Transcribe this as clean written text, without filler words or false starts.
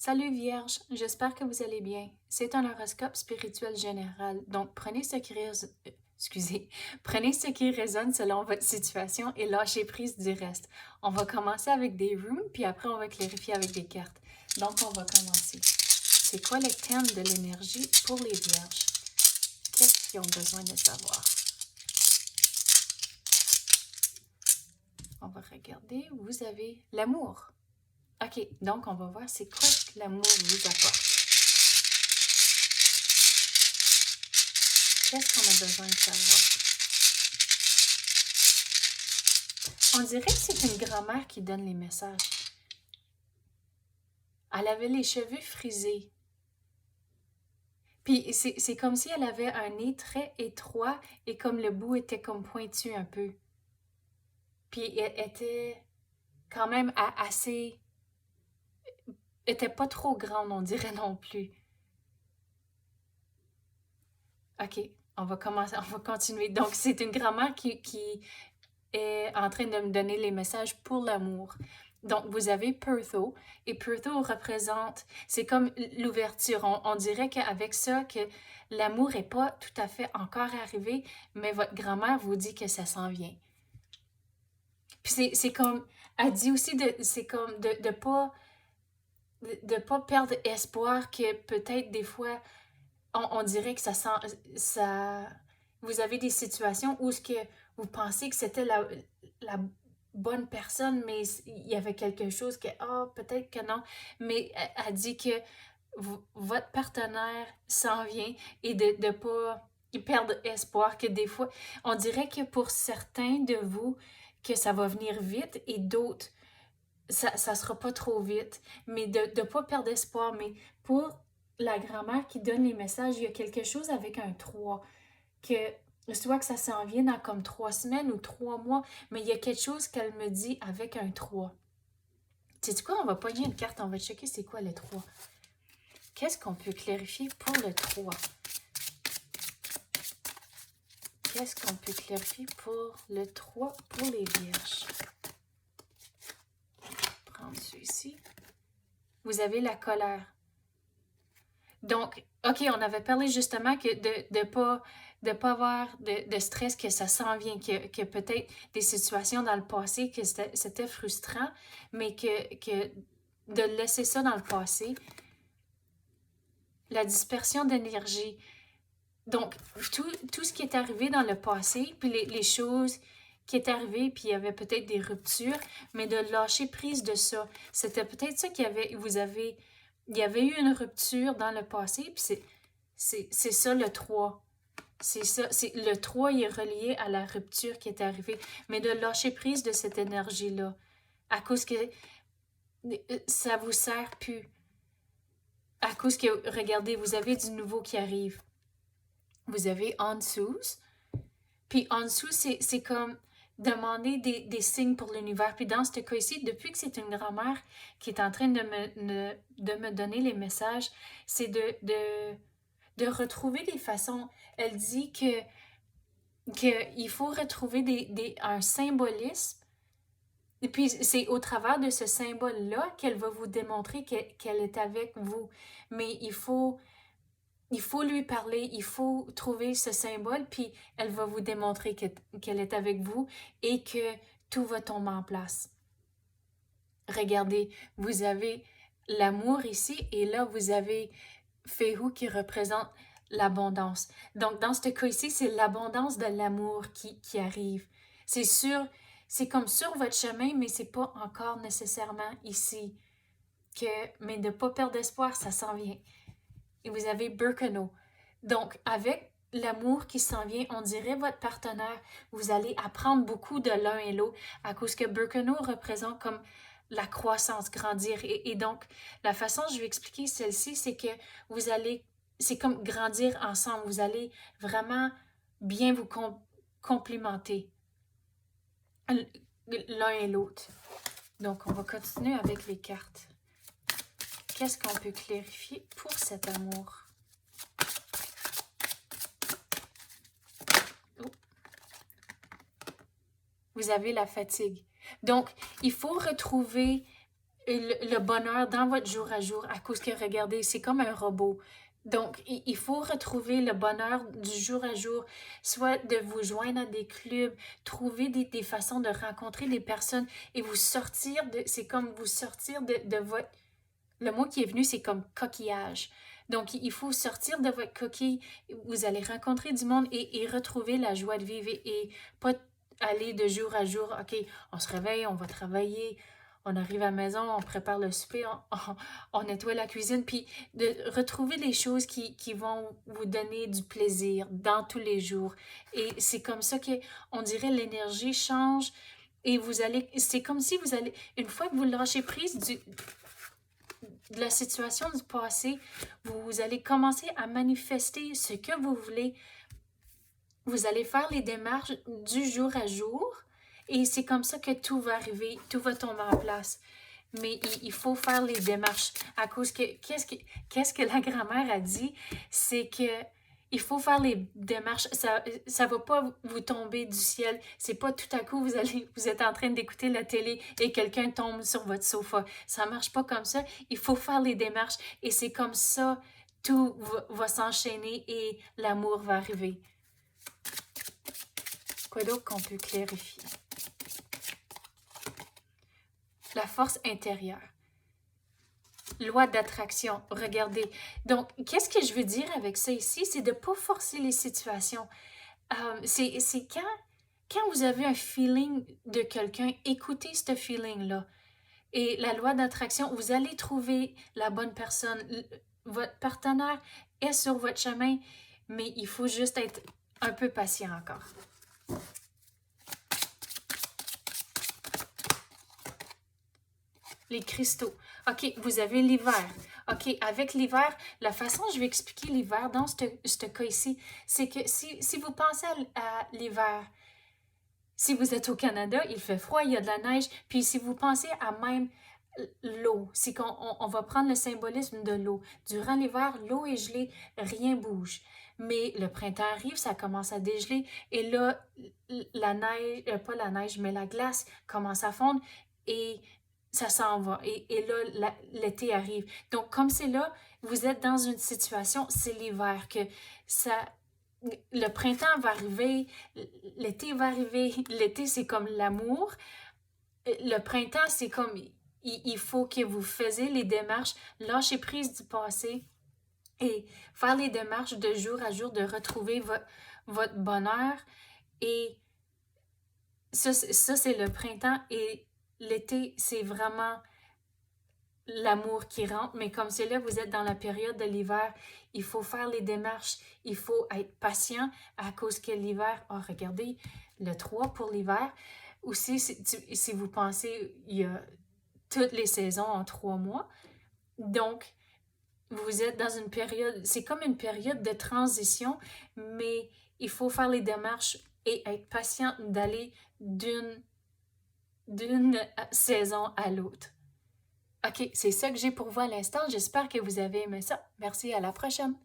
Salut Vierge, j'espère que vous allez bien. C'est un horoscope spirituel général, donc prenez ce qui résonne selon votre situation et lâchez prise du reste. On va commencer avec des runes, puis après on va clarifier avec des cartes. Donc on va commencer. C'est quoi le thème de l'énergie pour les Vierges? Qu'est-ce qu'ils ont besoin de savoir? On va regarder, vous avez l'amour. Ok, donc on va voir c'est quoi que l'amour vous apporte. Qu'est-ce qu'on a besoin de savoir? On dirait que c'est une grand-mère qui donne les messages. Elle avait les cheveux frisés. Puis c'est comme si elle avait un nez très étroit et comme le bout était comme pointu un peu. Puis elle était quand même assez... était pas trop grande, on dirait non plus. Ok, on va continuer. Donc c'est une grand-mère qui est en train de me donner les messages pour l'amour. Donc, vous avez Pertho, et Pertho représente, c'est comme l'ouverture. On dirait qu'avec ça, que l'amour n'est pas tout à fait encore arrivé, mais votre grand-mère vous dit que ça s'en vient. Puis c'est comme, elle dit aussi, c'est comme de pas perdre espoir que peut-être des fois, on dirait que ça, vous avez des situations où ce que vous pensez que c'était la bonne personne, mais il y avait quelque chose que, peut-être que non. Mais elle dit que votre partenaire s'en vient et de ne pas perdre espoir, que des fois, on dirait que pour certains de vous, que ça va venir vite et d'autres, ça sera pas trop vite, mais de ne pas perdre espoir. Mais pour la grand-mère qui donne les messages, il y a quelque chose avec un 3 que soit que ça s'en vient dans comme 3 semaines ou 3 mois, mais il y a quelque chose qu'elle me dit avec un 3. Sais-tu quoi? On va pogner une carte, on va checker c'est quoi le 3. Qu'est-ce qu'on peut clarifier pour le 3? Qu'est-ce qu'on peut clarifier pour le 3 pour les Vierges? Prendre celui-ci. Vous avez la colère. Donc, OK, on avait parlé justement que de pas avoir de stress, que ça s'en vient, que peut-être des situations dans le passé, que c'était frustrant, mais que de laisser ça dans le passé, la dispersion d'énergie. Donc, tout ce qui est arrivé dans le passé, puis les choses qui est arrivées, puis il y avait peut-être des ruptures, mais de lâcher prise de ça. C'était peut-être ça il y avait eu une rupture dans le passé, puis c'est ça le 3. C'est ça, le 3 il est relié à la rupture qui est arrivée, mais de lâcher prise de cette énergie-là, à cause que ça vous sert plus. À cause que, regardez, vous avez du nouveau qui arrive. Vous avez en dessous, puis en dessous, c'est comme demander des signes pour l'univers. Puis dans ce cas ici, depuis que c'est une grand-mère qui est en train de me donner les messages, c'est de retrouver des façons. Elle dit qu'il faut retrouver un symbolisme. Et puis c'est au travers de ce symbole-là qu'elle va vous démontrer qu'elle est avec vous. Mais il faut lui parler, il faut trouver ce symbole, puis elle va vous démontrer qu'elle est avec vous et que tout va tomber en place. Regardez, vous avez l'amour ici et là, vous avez Féhu qui représente l'abondance. Donc, dans ce cas ici, c'est l'abondance de l'amour qui arrive. C'est sûr, c'est comme sur votre chemin, mais c'est pas encore nécessairement ici. Mais de ne pas perdre espoir, ça s'en vient. Et vous avez Birkenau. Donc, avec l'amour qui s'en vient, on dirait votre partenaire, vous allez apprendre beaucoup de l'un et l'autre à cause que Birkenau représente comme la croissance, grandir. Et donc, la façon dont je vais expliquer celle-ci, c'est que c'est comme grandir ensemble. Vous allez vraiment bien vous complimenter l'un et l'autre. Donc, on va continuer avec les cartes. Qu'est-ce qu'on peut clarifier pour cet amour? Vous avez la fatigue. Donc, il faut retrouver le bonheur dans votre jour à jour à cause que, regardez, c'est comme un robot. Donc, il faut retrouver le bonheur du jour à jour, soit de vous joindre à des clubs, trouver des façons de rencontrer des personnes et vous sortir de, c'est comme vous sortir de votre, le mot qui est venu, c'est comme coquillage. Donc, il faut sortir de votre coquille, vous allez rencontrer du monde et retrouver la joie de vivre et pas aller de jour à jour. OK, on se réveille, on va travailler, on arrive à la maison, on prépare le souper, on nettoie la cuisine, puis de retrouver les choses qui vont vous donner du plaisir dans tous les jours. Et c'est comme ça que, on dirait, l'énergie change et vous allez, c'est comme si vous allez, une fois que vous lâchez prise de la situation du passé, vous allez commencer à manifester ce que vous voulez. Vous allez faire les démarches du jour à jour et c'est comme ça que tout va arriver, tout va tomber en place. Mais il faut faire les démarches à cause que qu'est-ce que la grand-mère a dit, c'est que il faut faire les démarches. Ça va pas vous tomber du ciel. C'est pas tout à coup vous êtes en train d'écouter la télé et quelqu'un tombe sur votre sofa. Ça marche pas comme ça. Il faut faire les démarches et c'est comme ça tout va s'enchaîner et l'amour va arriver. Quoi d'autre qu'on peut clarifier? La force intérieure. Loi d'attraction, regardez. Donc, qu'est-ce que je veux dire avec ça ici? C'est de ne pas forcer les situations. C'est quand vous avez un feeling de quelqu'un, écoutez ce feeling-là. Et la loi d'attraction, vous allez trouver la bonne personne. Votre partenaire est sur votre chemin, mais il faut juste être un peu patient encore. Les cristaux. OK, vous avez l'hiver. OK, avec l'hiver, la façon dont je vais expliquer l'hiver dans ce cas ici, c'est que si vous pensez à l'hiver, si vous êtes au Canada, il fait froid, il y a de la neige, puis si vous pensez à même l'eau, c'est qu'on va prendre le symbolisme de l'eau. Durant l'hiver, l'eau est gelée, rien bouge. Mais le printemps arrive, ça commence à dégeler, et là, la neige, pas la neige, mais la glace commence à fondre, et ça s'en va. Et là, l'été arrive. Donc, comme c'est là, vous êtes dans une situation, c'est l'hiver, que ça, le printemps va arriver, l'été va arriver. L'été, c'est comme l'amour. Le printemps, c'est comme, il faut que vous faisiez les démarches, lâcher prise du passé et faire les démarches de jour à jour, de retrouver votre bonheur. Et ça, c'est le printemps. Et l'été, c'est vraiment l'amour qui rentre, mais comme c'est là, vous êtes dans la période de l'hiver, il faut faire les démarches, il faut être patient à cause que l'hiver, oh, regardez, le 3 pour l'hiver. Aussi, si vous pensez, il y a toutes les saisons en 3 mois. Donc, vous êtes dans une période, c'est comme une période de transition, mais il faut faire les démarches et être patient d'aller d'une saison à l'autre. OK, c'est ça que j'ai pour vous à l'instant. J'espère que vous avez aimé ça. Merci, à la prochaine.